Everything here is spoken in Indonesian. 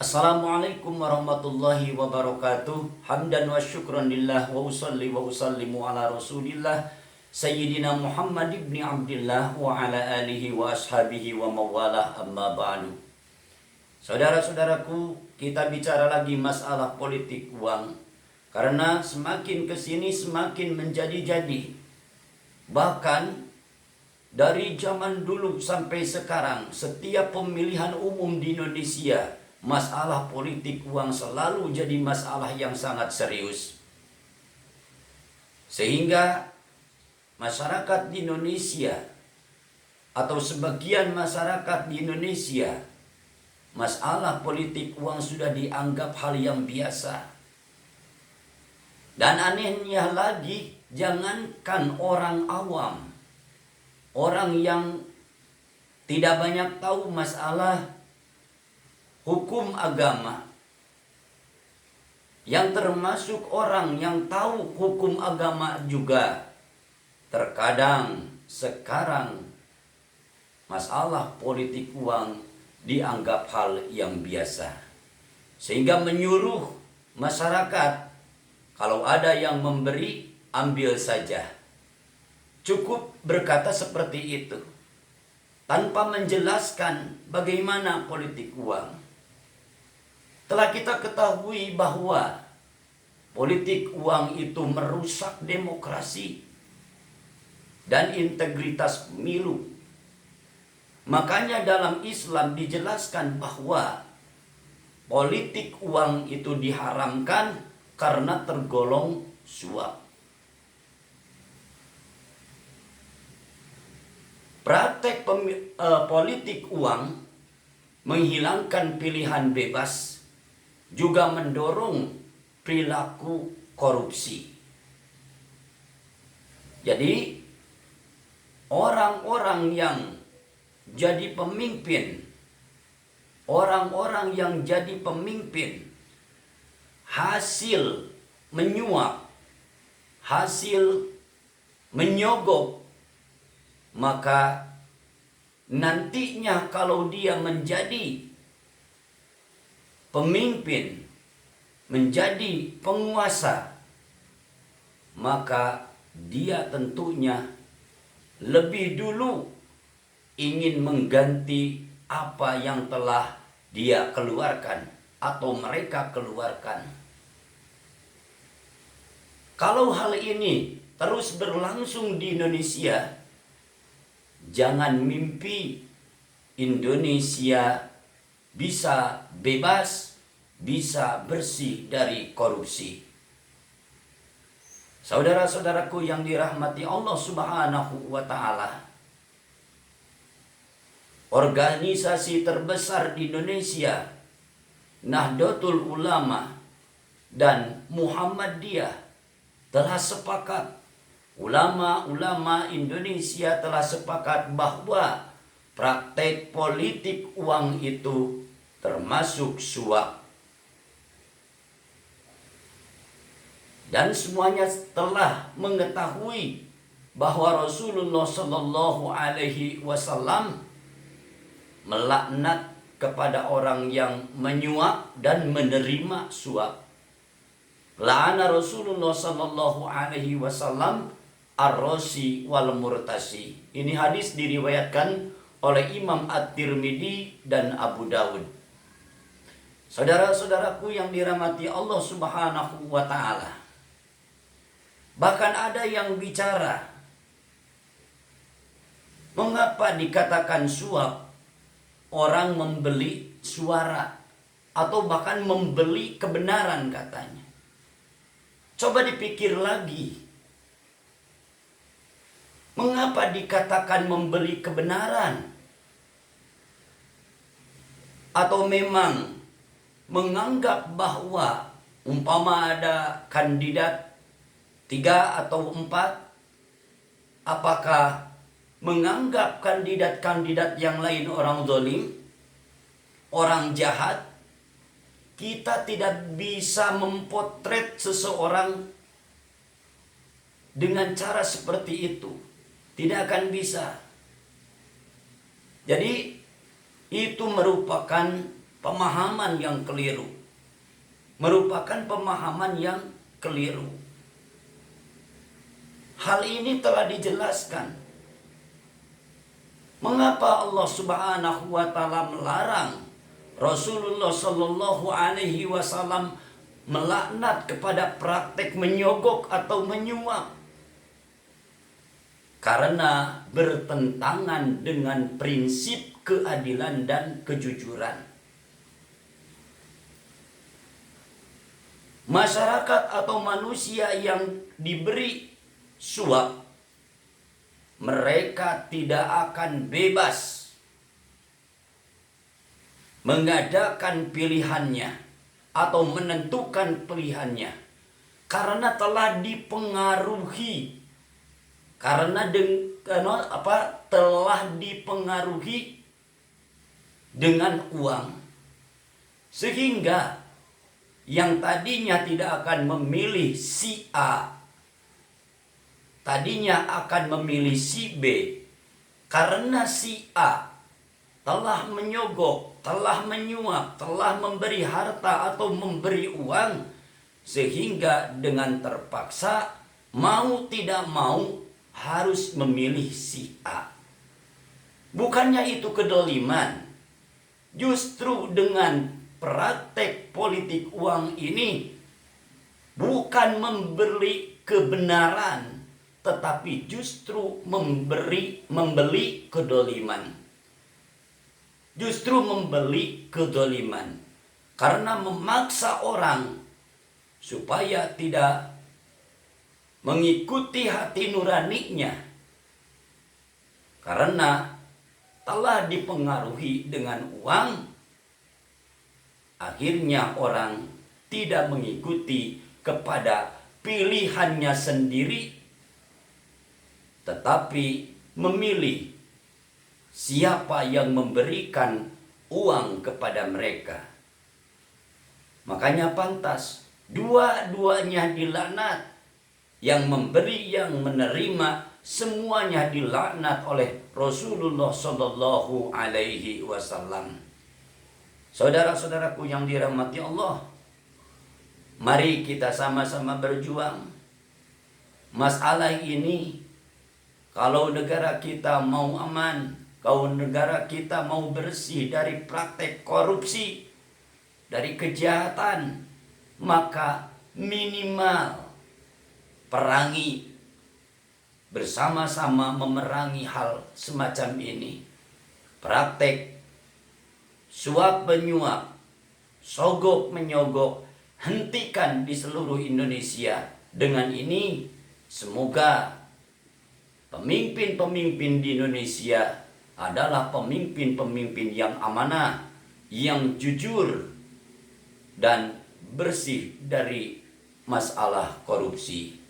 Assalamualaikum warahmatullahi wabarakatuh. Hamdan wa syukran lillah wa usalli wa usallimu ala rasulillah Sayyidina Muhammad ibn Abdillah wa ala alihi wa ashabihi wa mawalah amma ba'du. Saudara-saudaraku, kita bicara lagi masalah politik uang. Karena semakin kesini semakin menjadi-jadi. Bahkan dari zaman dulu sampai sekarang, setiap pemilihan umum di Indonesia, masalah politik uang selalu jadi masalah yang sangat serius. Sehingga masyarakat di Indonesia atau sebagian masyarakat di Indonesia, masalah politik uang sudah dianggap hal yang biasa. Dan anehnya lagi, jangankan orang awam, orang yang tidak banyak tahu masalah hukum agama, yang termasuk orang yang tahu hukum agama juga, terkadang sekarang masalah politik uang dianggap hal yang biasa. Sehingga menyuruh masyarakat, kalau ada yang memberi, ambil saja. Cukup berkata seperti itu, tanpa menjelaskan bagaimana politik uang. Telah kita ketahui bahwa politik uang itu merusak demokrasi dan integritas pemilu. Makanya dalam Islam dijelaskan bahwa politik uang itu diharamkan karena tergolong suap. Praktek politik uang menghilangkan pilihan bebas, juga mendorong perilaku korupsi. Jadi orang-orang yang jadi pemimpin, hasil menyuap, hasil menyogok, maka nantinya kalau dia menjadi pemimpin, menjadi penguasa, maka dia tentunya lebih dulu ingin mengganti apa yang telah dia keluarkan atau mereka keluarkan. Kalau hal ini terus berlangsung di Indonesia, jangan mimpi Indonesia bisa bebas, bisa bersih dari korupsi. Saudara-saudaraku yang dirahmati Allah Subhanahu wa Ta'ala, organisasi terbesar di Indonesia, Nahdlatul Ulama dan Muhammadiyah, telah sepakat, ulama-ulama Indonesia telah sepakat bahwa praktek politik uang itu termasuk suap. Dan semuanya telah mengetahui bahwa Rasulullah Shallallahu Alaihi Wasallam melaknat kepada orang yang menyuap dan menerima suap. La'ana Rasulullah Shallallahu Alaihi Wasallam ar-rosi wal murtasi. Ini hadis diriwayatkan oleh Imam At-Tirmidzi dan Abu Dawud. Saudara-saudaraku yang dirahmati Allah Subhanahu wa Ta'ala, bahkan ada yang bicara, mengapa dikatakan suap? Orang membeli suara atau bahkan membeli kebenaran katanya. Coba dipikir lagi, mengapa dikatakan membeli kebenaran? Atau memang menganggap bahwa umpama ada kandidat 3 atau 4, apakah menganggap kandidat-kandidat yang lain orang zalim, orang jahat? Kita tidak bisa mempotret seseorang dengan cara seperti itu. Tidak akan bisa. Jadi itu merupakan pemahaman yang keliru. Merupakan pemahaman yang keliru. Hal ini telah dijelaskan. Mengapa Allah Subhanahu wa taala melarang Rasulullah Shallallahu alaihi wasallam melaknat kepada praktek menyogok atau menyuap? Karena bertentangan dengan prinsip keadilan dan kejujuran. Masyarakat atau manusia yang diberi suap, mereka tidak akan bebas mengadakan pilihannya atau menentukan pilihannya karena telah dipengaruhi, telah dipengaruhi dengan uang, sehingga yang tadinya tidak akan memilih si A, tadinya akan memilih si B, karena si A telah menyogok, telah menyuap, telah memberi harta atau memberi uang, sehingga dengan terpaksa mau tidak mau harus memilih si A. Bukannya itu kedoliman. Justru dengan praktek politik uang ini bukan memberi kebenaran, tetapi justru membeli kedoliman. Justru membeli kedoliman. Karena memaksa orang supaya tidak mengikuti hati nuraninya. Karena telah dipengaruhi dengan uang, akhirnya orang tidak mengikuti kepada pilihannya sendiri, tetapi memilih siapa yang memberikan uang kepada mereka. Makanya pantas dua-duanya dilaknat, yang memberi, yang menerima, semuanya dilaknat oleh Rasulullah Shallallahu alaihi wasallam. Saudara-saudaraku yang dirahmati Allah, mari kita sama-sama berjuang. Masalah ini, kalau negara kita mau aman, kalau negara kita mau bersih dari praktek korupsi, dari kejahatan, maka minimal perangi, bersama-sama memerangi hal semacam ini. Praktek suap menyuap, sogok menyogok, hentikan di seluruh Indonesia. Dengan ini semoga pemimpin-pemimpin di Indonesia adalah pemimpin-pemimpin yang amanah, yang jujur, dan bersih dari masalah korupsi.